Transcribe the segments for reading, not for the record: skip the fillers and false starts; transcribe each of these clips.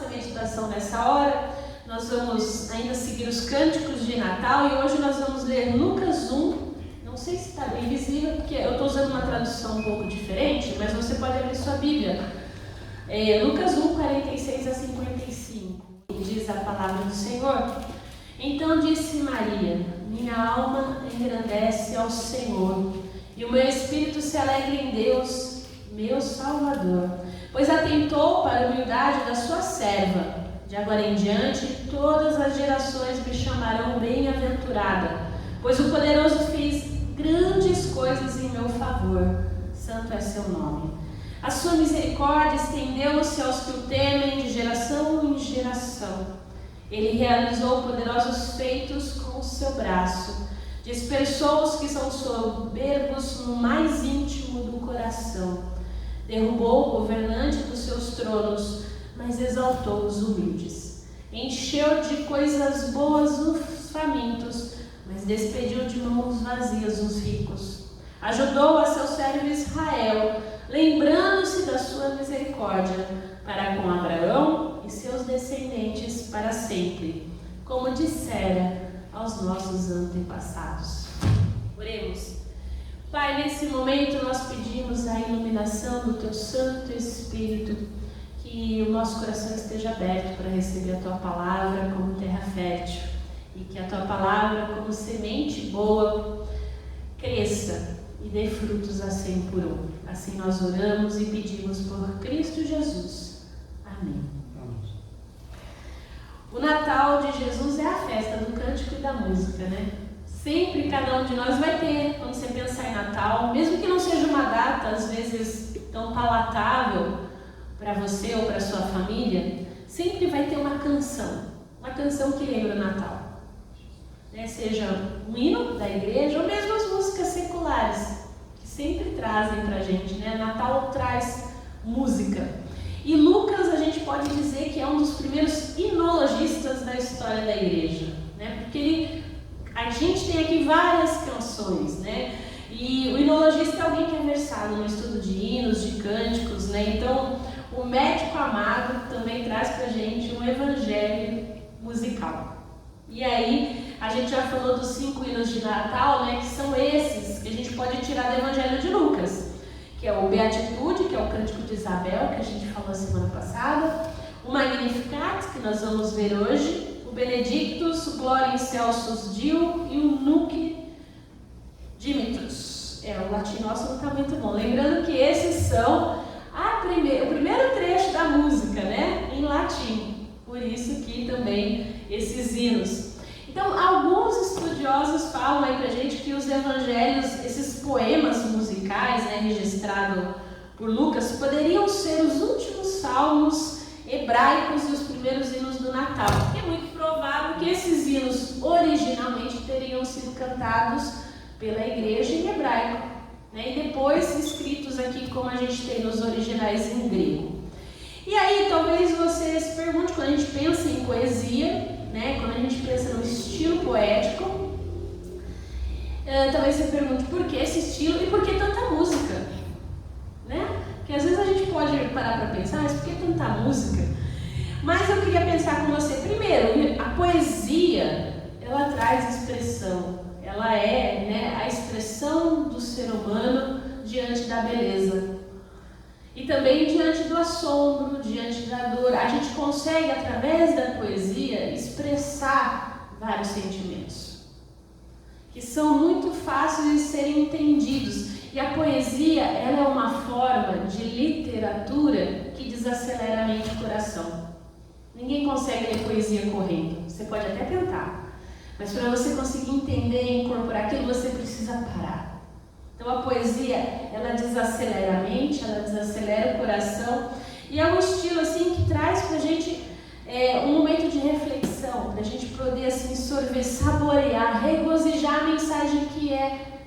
meditação nessa hora. Nós vamos ainda seguir os cânticos de Natal e hoje nós vamos ler Lucas 1. Não sei se está bem visível, porque eu estou usando uma tradução um pouco diferente, mas você pode abrir sua Bíblia. Lucas 1, 46 a 55. E diz a palavra do Senhor. Então disse Maria: minha alma engrandece ao Senhor, e o meu espírito se alegra em Deus, meu Salvador, pois atentou para a humildade da sua serva. De agora em diante, todas as gerações me chamarão bem-aventurada, pois o Poderoso fez grandes coisas em meu favor. Santo é seu nome. A sua misericórdia estendeu-se aos que o temem de geração em geração. Ele realizou poderosos feitos com o seu braço. Dispersou os que são soberbos no mais íntimo do coração. Derrubou o governante dos seus tronos, mas exaltou os humildes. Encheu de coisas boas os famintos, mas despediu de mãos vazias os ricos. Ajudou a seu servo Israel, lembrando-se da sua misericórdia, para com Abraão e seus descendentes para sempre, como dissera aos nossos antepassados. Oremos. Pai, nesse momento nós pedimos a iluminação do Teu Santo Espírito, que o nosso coração esteja aberto para receber a Tua palavra como terra fértil e que a Tua palavra, como semente boa, cresça e dê frutos a 100 por 1. Assim nós oramos e pedimos por Cristo Jesus. Amém. O Natal de Jesus é a festa do cântico e da música, né? Sempre cada um de nós vai ter, quando você pensar em Natal, mesmo que não seja uma data, às vezes, tão palatável para você ou para sua família, sempre vai ter uma canção que lembra o Natal. Né? Seja um hino da igreja ou mesmo as músicas seculares, que sempre trazem para a gente, né? Natal traz música. E Lucas, a gente pode dizer que é um dos primeiros hinologistas da história da igreja, né? Porque a gente tem aqui várias canções, né? E o hinologista é alguém que é versado no estudo de hinos, de cânticos, né? Então, o médico amado também traz pra gente um evangelho musical. E aí, a gente já falou dos 5 hinos de Natal, né? Que são esses que a gente pode tirar do evangelho de Lucas, que é o Beatitude, que é o Cântico de Isabel, que a gente falou semana passada, o Magnificat, que nós vamos ver hoje, o Benedictus, o Gloria in Excelsis Deo e o Nunc Dimittus. O latim nosso não está muito bom. Lembrando que esses são o primeiro trecho da música, né, em latim. Por isso que também esses hinos. Então, alguns estudiosos falam aí pra gente que os evangelhos, esses poemas musicais, né, registrados por Lucas, poderiam ser os últimos salmos hebraicos e os primeiros hinos do Natal. É muito provável que esses hinos originalmente teriam sido cantados pela igreja em hebraico, né, e depois escritos aqui como a gente tem nos originais em grego. E aí, talvez você se pergunte, quando a gente pensa em poesia, né, quando a gente pensa no estilo poético, talvez você pergunte por que esse estilo e por que tanta música, né? Porque às vezes a gente pode parar para pensar, mas por que tanta música? Mas eu queria pensar com você, primeiro, a poesia, ela traz expressão, ela é, né, a expressão do ser humano diante da beleza. E também diante do assombro, diante da dor. A gente consegue, através da poesia, expressar vários sentimentos, que são muito fáceis de serem entendidos. E a poesia, ela é uma forma de literatura que desacelera a mente e o coração. Ninguém consegue ler poesia correndo. Você pode até tentar, mas para você conseguir entender e incorporar aquilo, você precisa parar. Então a poesia, ela desacelera a mente, ela desacelera o coração, e é um estilo assim que traz pra gente um momento de reflexão, pra gente poder assim sorver, saborear, regozijar a mensagem que é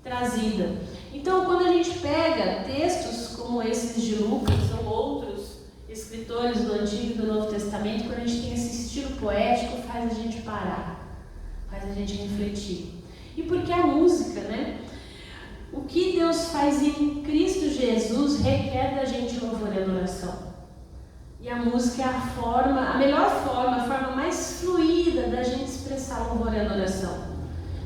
trazida. Então quando a gente pega textos como esses de Lucas ou outros escritores do Antigo e do Novo Testamento, quando a gente tem esse estilo poético, faz a gente parar, faz a gente refletir. E porque a música, né? O que Deus faz em Cristo Jesus requer da gente louvor e adoração. E a música é a melhor forma, a forma mais fluida da gente expressar louvor e adoração.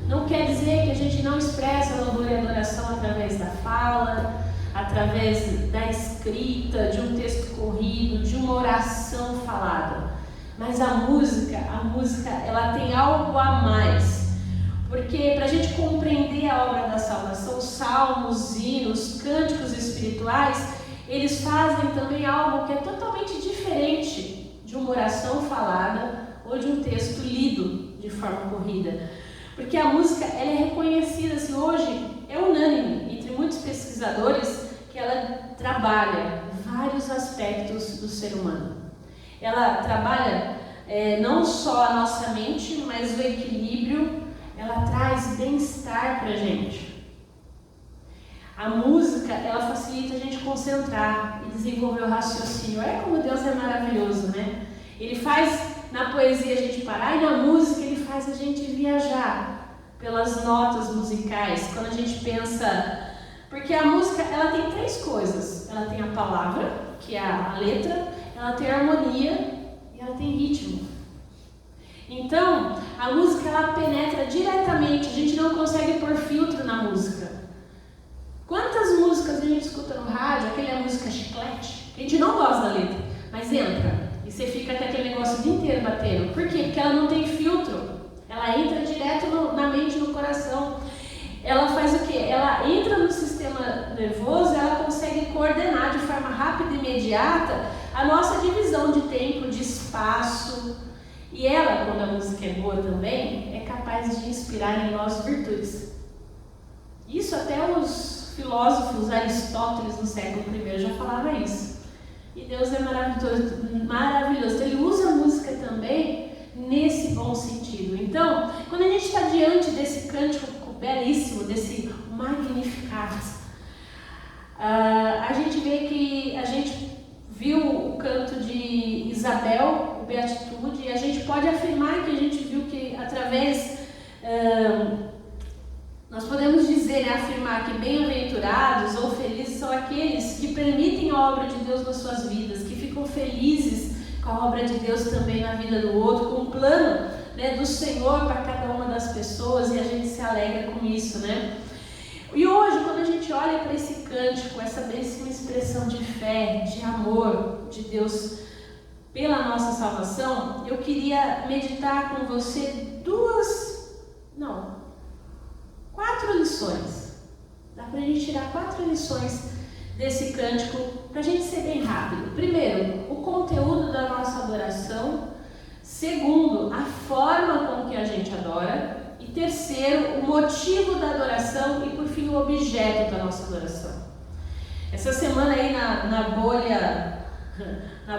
Não quer dizer que a gente não expressa louvor e adoração através da fala, através da escrita, de um texto corrido, de uma oração falada. Mas a música, ela tem algo a mais. Porque para a gente compreender a obra da salvação, os salmos, hinos, cânticos espirituais, eles fazem também algo que é totalmente diferente de uma oração falada ou de um texto lido de forma corrida. Porque a música, ela é reconhecida, assim, hoje é unânime entre muitos pesquisadores que ela trabalha vários aspectos do ser humano. Ela trabalha não só a nossa mente, mas o equilíbrio, ela traz bem-estar para a gente. A música, ela facilita a gente concentrar e desenvolver o raciocínio. Olha como Deus é maravilhoso, né? Ele faz na poesia a gente parar e na música ele faz a gente viajar pelas notas musicais. Quando a gente pensa... Porque a música, ela tem três coisas. Ela tem a palavra, que é a letra, ela tem a harmonia e ela tem ritmo. Então, a música, ela penetra diretamente. A gente não consegue pôr filtro na música. Quantas músicas a gente escuta no rádio, aquela música chiclete, que a gente não gosta da letra, mas entra, e você fica até aquele negócio o dia inteiro batendo. Por quê? Porque ela não tem filtro, ela entra direto na mente, no coração. Ela faz o quê? Ela entra no sistema nervoso, ela consegue coordenar de forma rápida e imediata a nossa divisão de tempo, de espaço. E ela, quando a música é boa também, é capaz de inspirar em nós virtudes. Isso até os filósofos, Aristóteles no século I já falava isso. E Deus é maravilhoso. Ele usa a música também nesse bom sentido. Então, quando a gente está diante desse cântico belíssimo, desse Magnificat, a gente vê que a gente viu o canto de Isabel, o Beatitude, e a gente pode afirmar que a gente viu que através... nós podemos dizer, afirmar que bem-aventurados ou felizes são aqueles que permitem a obra de Deus nas suas vidas, que ficam felizes com a obra de Deus também na vida do outro, com o plano, né, do Senhor para cada uma das pessoas, e a gente se alegra com isso, né? E hoje, quando a gente olha para esse cântico, essa belíssima expressão de fé, de amor de Deus pela nossa salvação, eu queria meditar com você 4 lições. Dá para a gente tirar 4 lições desse cântico, para a gente ser bem rápido. Primeiro, o conteúdo da nossa adoração. Segundo, a forma com que a gente adora. E terceiro, o motivo da adoração. E por fim, o objeto da nossa adoração. Essa semana aí na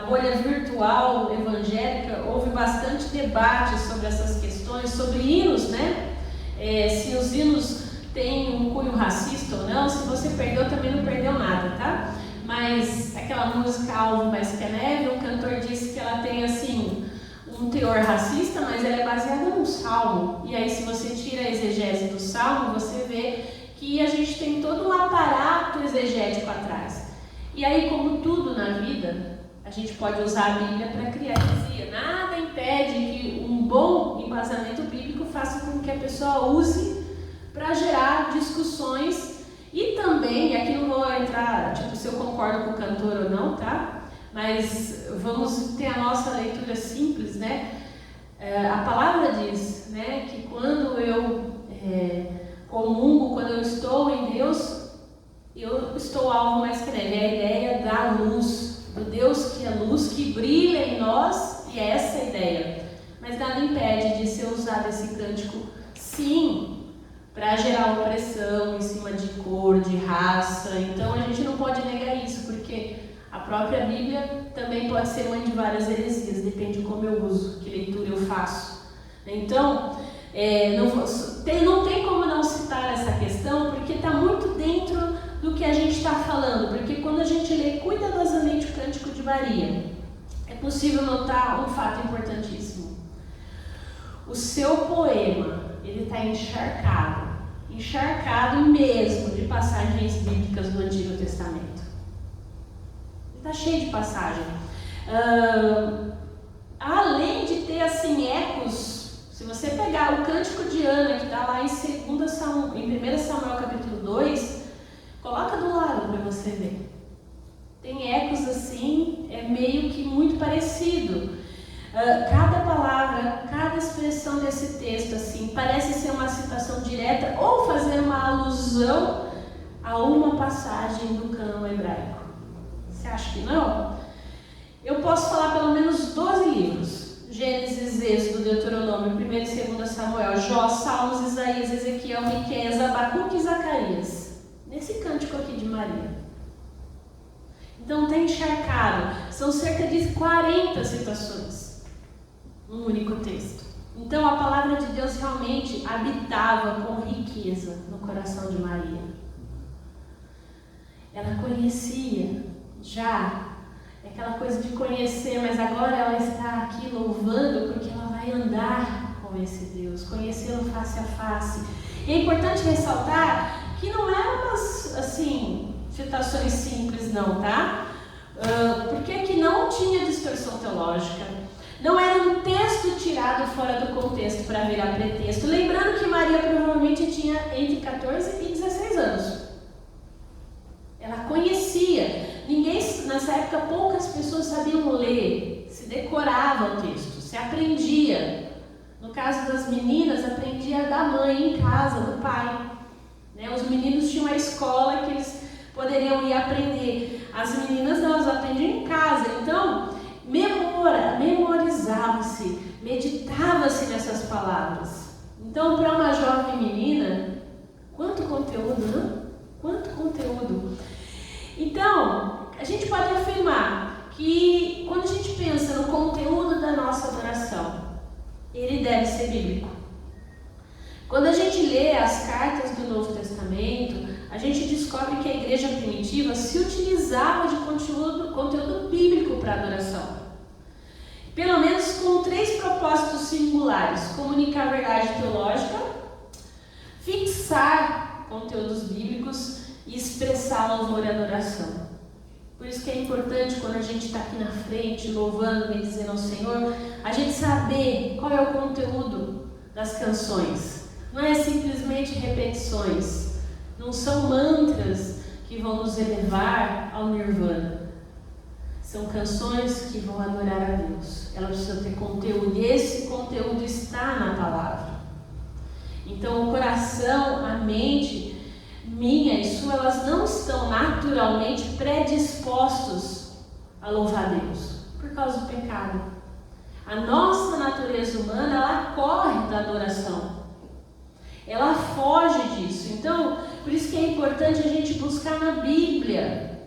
bolha virtual evangélica, houve bastante debate sobre essas questões, sobre hinos, né? Se os hinos têm um cunho racista ou não. Se você perdeu, também não perdeu nada, tá? Mas aquela música Alvo Mais Que a Neve, um cantor disse que ela tem assim um teor racista, mas ela é baseada num salmo. E aí, se você tira a exegese do salmo, você vê que a gente tem todo um aparato exegético atrás. E aí, como tudo na vida, a gente pode usar a Bíblia para criar heresia. Nada impede que um bom embasamento bíblico faça com que a pessoa use para gerar discussões. E também, aqui não vou entrar, se eu concordo com o cantor ou não, tá? Mas vamos ter a nossa leitura simples, né? A palavra diz, né, que quando eu comungo, quando eu estou em Deus, eu estou alvo mais que neve. É a ideia da luz, do Deus que é luz, que brilha em nós, e é essa a ideia. Mas nada impede de ser usado esse cântico, sim, para gerar opressão em cima de cor, de raça. Então a gente não pode negar isso, porque a própria Bíblia também pode ser mãe de várias heresias, depende de como eu uso, que leitura eu faço. Então, não tem como não citar essa questão, porque está muito dentro do que a gente está falando. Porque quando a gente lê cuidadosamente o Cântico de Maria, é possível notar um fato importantíssimo. O seu poema, ele está encharcado mesmo de passagens bíblicas do Antigo Testamento. Ele está cheio de passagem. Além de ter assim ecos, se você pegar o Cântico de Ana, que está lá em 1 Samuel capítulo 2, coloca do lado para você ver. Tem ecos assim, é meio que muito parecido. Cada palavra, cada expressão desse texto assim, parece ser uma citação direta ou fazer uma alusão a uma passagem do cânon hebraico. Você acha que não? Eu posso falar pelo menos 12 livros. Gênesis, Êxodo, Deuteronômio, 1 e 2 Samuel, Jó, Salmos, Isaías, Ezequiel, Miqueias, Abacuque e Zacarias. Nesse cântico aqui de Maria. Então está encharcado. São cerca de 40 citações num único texto. Então a palavra de Deus realmente habitava com riqueza no coração de Maria. Ela conhecia já. É aquela coisa de conhecer, mas agora ela está aqui louvando porque ela vai andar com esse Deus, conhecê-lo face a face. E é importante ressaltar que não eram umas, assim, citações simples não, tá? Porque aqui não tinha distorção teológica. Não era um texto tirado fora do contexto para virar pretexto. Lembrando que Maria provavelmente tinha entre 14 e 16 anos. Ela conhecia. Nessa época, poucas pessoas sabiam ler, se decorava o texto, se aprendia. No caso das meninas, aprendia da mãe em casa, do pai. Os meninos tinham uma escola que eles poderiam ir aprender. As meninas não, elas aprendiam em casa. Então, memorizava-se, meditava-se nessas palavras. Então, para uma jovem menina, quanto conteúdo, não? Quanto conteúdo. Então, a gente pode afirmar que quando a gente pensa no conteúdo da nossa adoração, ele deve ser bíblico. Quando a gente lê as cartas do Novo Testamento, a gente descobre que a igreja primitiva se utilizava de conteúdo bíblico para adoração. Pelo menos com 3 propósitos singulares: comunicar a verdade teológica, fixar conteúdos bíblicos e expressar louvor e adoração. Por isso que é importante, quando a gente está aqui na frente, louvando, bendizendo ao Senhor, a gente saber qual é o conteúdo das canções. Não é simplesmente repetições, não são mantras que vão nos elevar ao nirvana. São canções que vão adorar a Deus. Elas precisam ter conteúdo, e esse conteúdo está na palavra. Então o coração, a mente minha e sua, elas não estão naturalmente predispostos a louvar a Deus, por causa do pecado. A nossa natureza humana, ela corre da adoração, ela foge disso. Então, por isso que é importante a gente buscar na Bíblia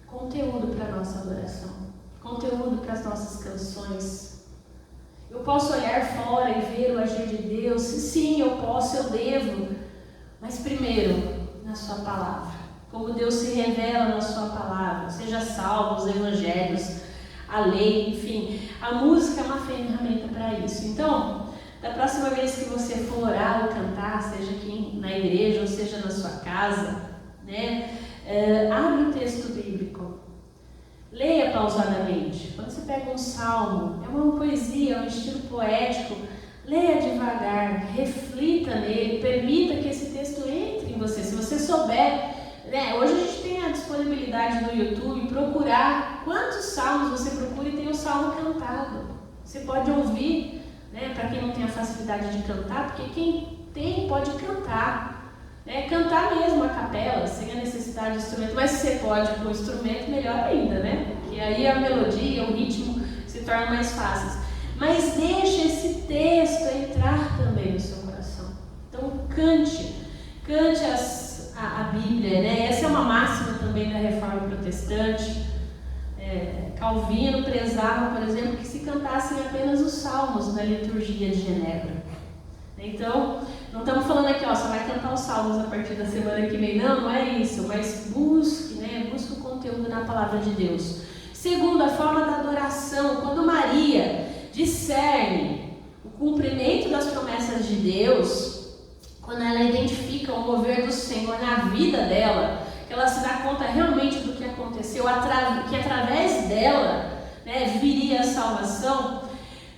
conteúdo para a nossa adoração, conteúdo para as nossas canções. Eu posso olhar fora e ver o agir de Deus? Sim, eu posso, eu devo. Mas primeiro, na sua palavra. Como Deus se revela na sua palavra. Seja salmos, evangelhos, a lei, enfim. A música é uma ferramenta para isso. Então, da próxima vez que você for orar ou cantar, seja aqui na igreja ou seja na sua casa, abre o texto bíblico. Leia pausadamente. Quando você pega um salmo, é uma poesia, é um estilo poético, leia devagar, reflita nele, permita que esse texto entre em você. Se você souber, hoje a gente tem a disponibilidade no YouTube, procurar quantos salmos você procura e tem o salmo cantado. Você pode ouvir, para quem não tem a facilidade de cantar, porque quem tem pode cantar. Cantar mesmo a capela, sem a necessidade de instrumento, mas se você pode com o instrumento, melhor ainda, que aí a melodia, o ritmo se tornam mais fáceis. Mas deixe esse texto entrar também no seu coração. Então cante a Bíblia, Essa é uma máxima também da Reforma Protestante. Calvino prezava, por exemplo, que se cantassem apenas os salmos na liturgia de Genebra. Então, não estamos falando aqui, você vai cantar os salmos a partir da semana que vem, não é isso, mas busque o conteúdo na palavra de Deus. Segundo, a forma da adoração. Quando Maria discerne o cumprimento das promessas de Deus, quando ela identifica o mover do Senhor na vida dela, que ela se dá conta realmente do que aconteceu, que através dela, né, viria a salvação,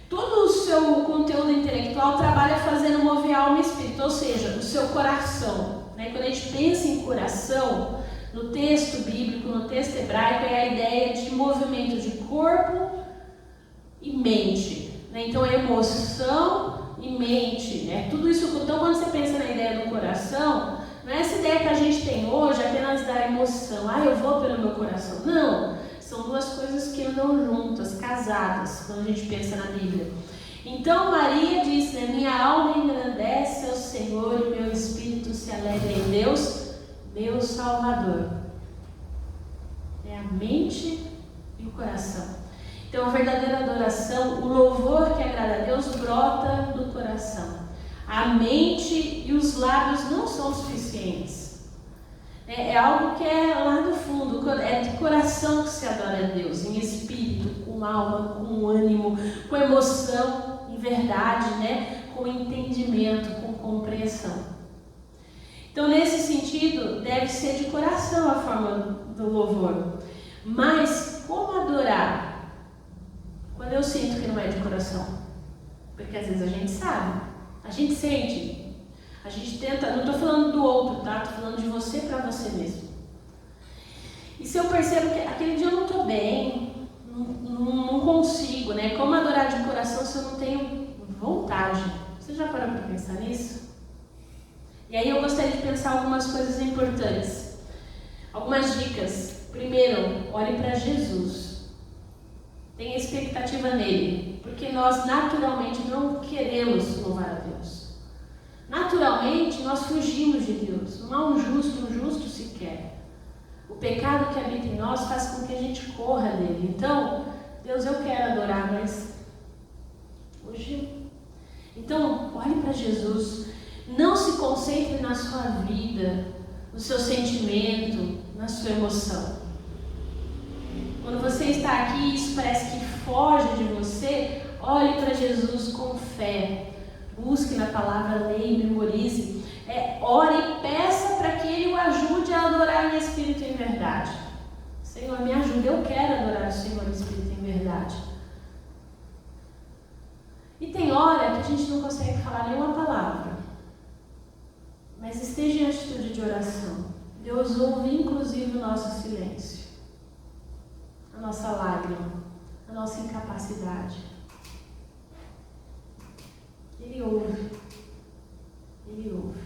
todo o seu conteúdo intelectual trabalha fazendo mover alma e espírito, ou seja, o seu coração. Né? Quando a gente pensa em coração, no texto bíblico, no texto hebraico, é a ideia de movimento de corpo e mente. Né? Então, é emoção e mente. Né? Tudo isso, então, quando você pensa na ideia do coração, não é essa ideia que a gente tem hoje apenas da emoção. Eu vou pelo meu coração. Não. São duas coisas que andam juntas, casadas, quando a gente pensa na Bíblia. Então Maria diz, né, minha alma engrandece ao Senhor e meu espírito se alegra em Deus, meu Salvador. É a mente e o coração. Então a verdadeira adoração, o louvor que agrada a Deus brota do coração. A mente e os lábios não são suficientes. É algo que é lá do fundo, é de coração que se adora a Deus, em espírito, com alma, com ânimo, com emoção, em verdade, né? Com entendimento, com compreensão. Então, nesse sentido, deve ser de coração a forma do louvor. Mas, como adorar? Quando eu sinto que não é de coração? Porque às vezes a gente sabe, a gente sente. A gente tenta, não estou falando do outro, tá? Estou falando de você para você mesmo. E se eu percebo que aquele dia eu não estou bem, não consigo, né? Como adorar de coração se eu não tenho vontade? Você já parou para pensar nisso? E aí eu gostaria de pensar algumas coisas importantes. Algumas dicas. Primeiro, olhe para Jesus. Tenha expectativa nele. Porque nós naturalmente não queremos louvar a Deus. Naturalmente, nós fugimos de Deus. Não há um justo sequer. O pecado que habita em nós faz com que a gente corra dele. Então, Deus, eu quero adorar, mas hoje... Então, olhe para Jesus. Não se concentre na sua vida, no seu sentimento, na sua emoção. Quando você está aqui e isso parece que foge de você, olhe para Jesus com fé. Busque na palavra, leia e memorize. Ore e peça para que Ele o ajude a adorar em espírito e em verdade. Senhor, me ajude, eu quero adorar o Senhor em espírito e em verdade. E tem hora que a gente não consegue falar nenhuma palavra. Mas esteja em atitude de oração. Deus ouve inclusive o nosso silêncio, a nossa lágrima, a nossa incapacidade. Ele ouve. Ele ouve.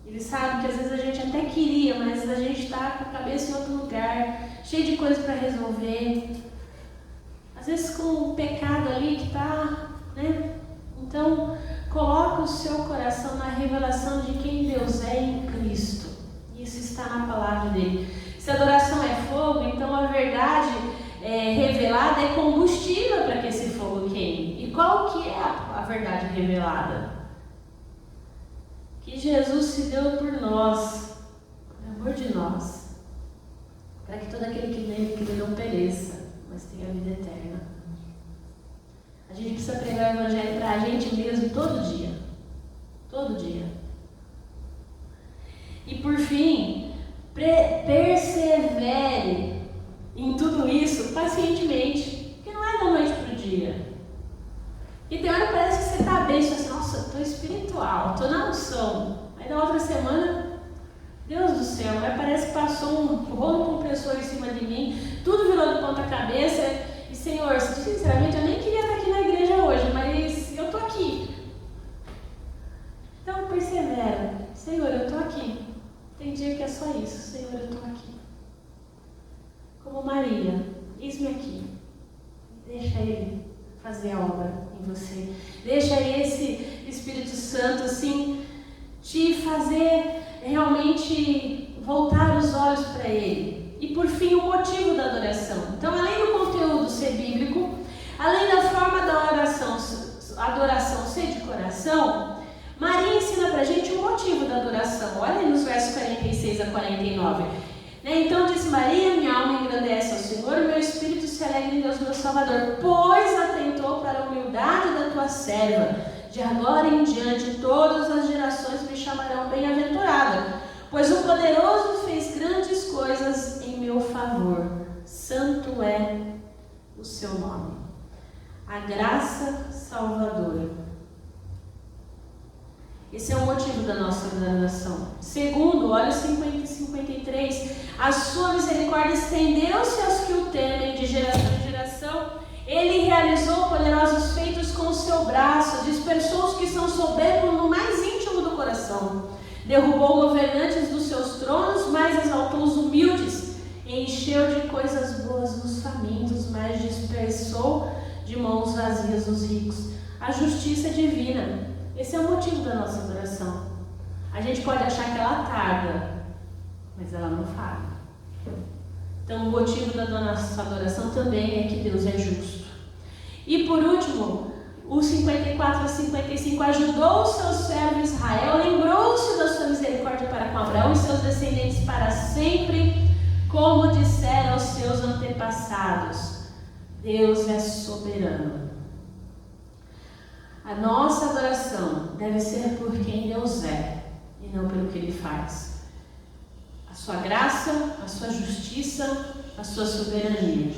Ele sabe que às vezes a gente até queria, mas a gente está com a cabeça em outro lugar, cheio de coisas para resolver. Às vezes com um pecado ali que está, né? Então, coloca o seu coração na revelação de quem Deus é em Cristo. Isso está na palavra dele. Se a adoração é fogo, então a verdade revelada é combustível para que esse fogo queime. E qual que é a verdade revelada? Que Jesus se deu por nós, por amor de nós, para que todo aquele que nele crê não pereça, mas tenha vida eterna. A gente precisa pregar o Evangelho para a gente mesmo todo dia. Todo dia. E por fim, persevere em tudo isso pacientemente, porque não é da noite para o dia. E tem hora que parece que você está bem, você assim, nossa, estou espiritual, estou na unção. Aí na outra semana, Deus do céu, parece que passou um rolo compressor em cima de mim, tudo virou de ponta cabeça. E Senhor, sinceramente, eu nem queria estar aqui na igreja hoje, mas eu estou aqui. Então persevera. Senhor, eu estou aqui. Tem dia que é só isso. Senhor, eu estou aqui. Como Maria, eis-me aqui. Deixa Ele fazer a obra em você. Deixa esse Espírito Santo, assim, te fazer realmente voltar os olhos para Ele. E por fim, o motivo da adoração. Então, além do conteúdo ser bíblico, além da forma da adoração ser de coração, Maria ensina para a gente o motivo da adoração. Olha aí nos versos 46 a 49. Então disse Maria, minha alma engrandece ao Senhor, e meu espírito se alegra em Deus meu Salvador, pois atentou para a humildade da tua serva. De agora em diante todas as gerações me chamarão bem-aventurada, pois o poderoso fez grandes coisas coisas em meu favor. Santo é o seu nome. A graça salvadora. Esse é o motivo da nossa adoração. Segundo, olha 50 e 53. A sua misericórdia estendeu-se aos que o temem de geração em geração. Ele realizou poderosos feitos com o seu braço. Dispersou os que são soberbos no mais íntimo do coração. Derrubou governantes dos seus tronos, mas exaltou os humildes. Encheu de coisas boas os famintos, mas dispersou de mãos vazias os ricos. A justiça divina. Esse é o motivo da nossa adoração. A gente pode achar que ela tarda, mas ela não falha. Então o motivo da nossa adoração também é que Deus é justo. E por último, o 54 a 55, ajudou o seu servo Israel, lembrou-se da sua misericórdia para com Abraão e seus descendentes para sempre, como dissera aos seus antepassados. Deus é soberano. A nossa adoração deve ser por quem Deus é e não pelo que Ele faz. A sua graça, a sua justiça, a sua soberania.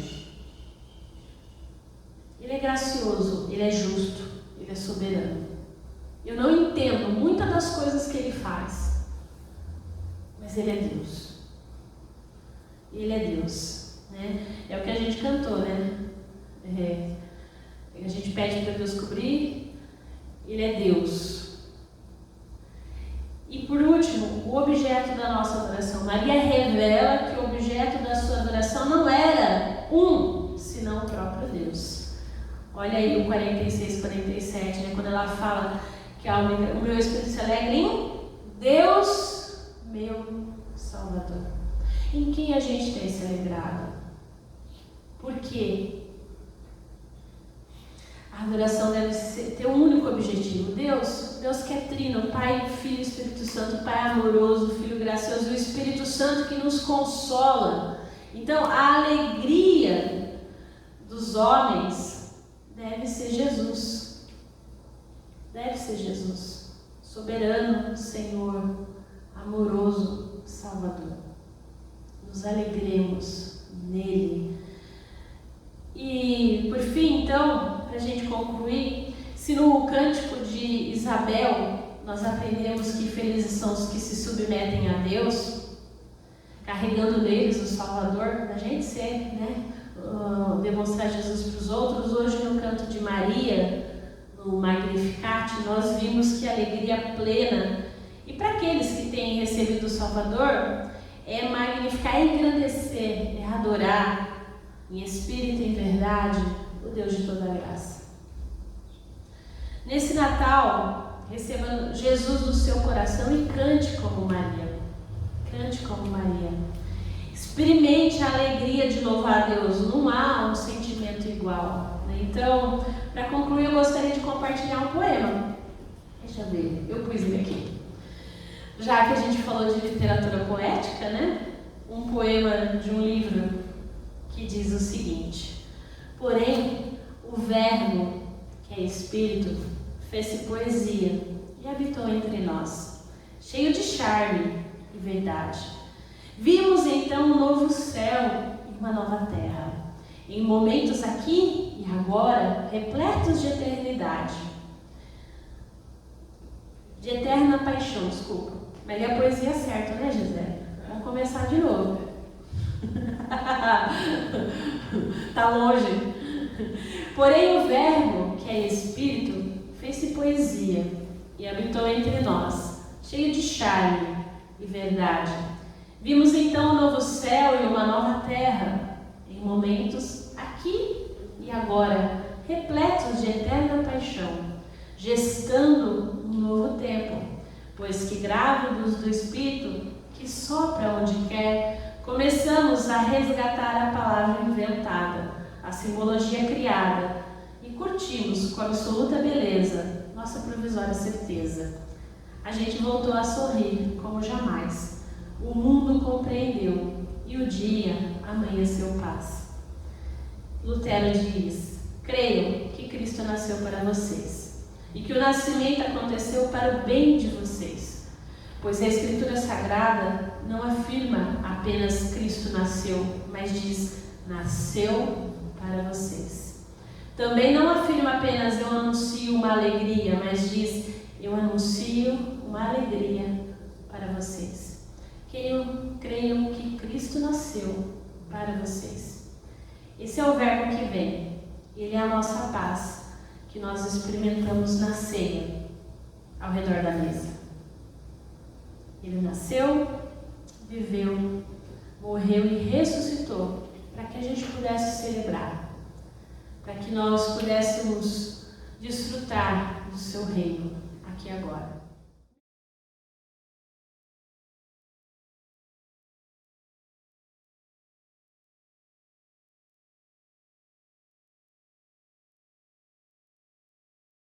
Ele é gracioso, Ele é justo, Ele é soberano. Eu não entendo muitas das coisas que Ele faz, mas Ele é Deus. Ele é Deus, né? É o que a gente cantou, né? A gente pede para Deus cobrir. Ele é Deus. E por último, o objeto da nossa adoração. Maria revela que o objeto da sua adoração não era senão o próprio Deus. Olha aí o 46, 47, né? Quando ela fala que o meu espírito se alegra em Deus, meu Salvador. Em quem a gente tem se alegrado? Por quê? A adoração deve ter um único objetivo. Deus que é trino, Pai, Filho e Espírito Santo, Pai amoroso, Filho gracioso, o Espírito Santo que nos consola. Então, a alegria dos homens deve ser Jesus. Deve ser Jesus. Soberano, Senhor, amoroso, Salvador. Nos alegremos nele. E, por fim, então, para a gente concluir, se no cântico de Isabel nós aprendemos que felizes são os que se submetem a Deus, carregando neles o Salvador, da gente ser, né? Demonstrar Jesus para os outros. Hoje no canto de Maria, no Magnificat, nós vimos que a alegria plena, e para aqueles que têm recebido o Salvador, é magnificar, é engrandecer, é adorar em espírito e em verdade o Deus de toda graça. Nesse Natal, receba Jesus no seu coração e cante como Maria. Cante como Maria. Experimente a alegria de louvar a Deus. Não há um sentimento igual, né? Então, para concluir, eu gostaria de compartilhar um poema. Deixa eu ver, eu pus ele aqui. Já que a gente falou de literatura poética, né? Um poema de um livro que diz o seguinte: porém, o Verbo, que é Espírito, fez-se poesia e habitou entre nós, cheio de charme e verdade. Vimos então um novo céu e uma nova terra, em momentos aqui e agora repletos de eternidade, de eterna paixão, desculpa. Mas é a poesia certa, né, José? Vamos começar de novo. Tá longe. Porém o Verbo, que é Espírito, fez-se poesia e habitou entre nós, cheio de charme e verdade. Vimos então um novo céu e uma nova terra, em momentos aqui e agora, repletos de eterna paixão, gestando um novo tempo, pois que grávidos do Espírito, que sopra onde quer, começamos a resgatar a palavra inventada, a simbologia criada, e curtimos com absoluta beleza nossa provisória certeza. A gente voltou a sorrir como jamais. O mundo compreendeu e o dia amanheceu paz. Lutero diz: creiam que Cristo nasceu para vocês e que o nascimento aconteceu para o bem de vocês, Pois a Escritura Sagrada não afirma apenas Cristo nasceu, mas diz: nasceu para vocês. Também não afirma apenas eu anuncio uma alegria, mas diz: eu anuncio uma alegria para vocês. Creiam que Cristo nasceu para vocês. Esse é o verbo que vem. Ele é a nossa paz, que nós experimentamos na ceia, ao redor da mesa. Ele nasceu, viveu, morreu e ressuscitou para que a gente pudesse celebrar, para que nós pudéssemos desfrutar do seu reino aqui agora.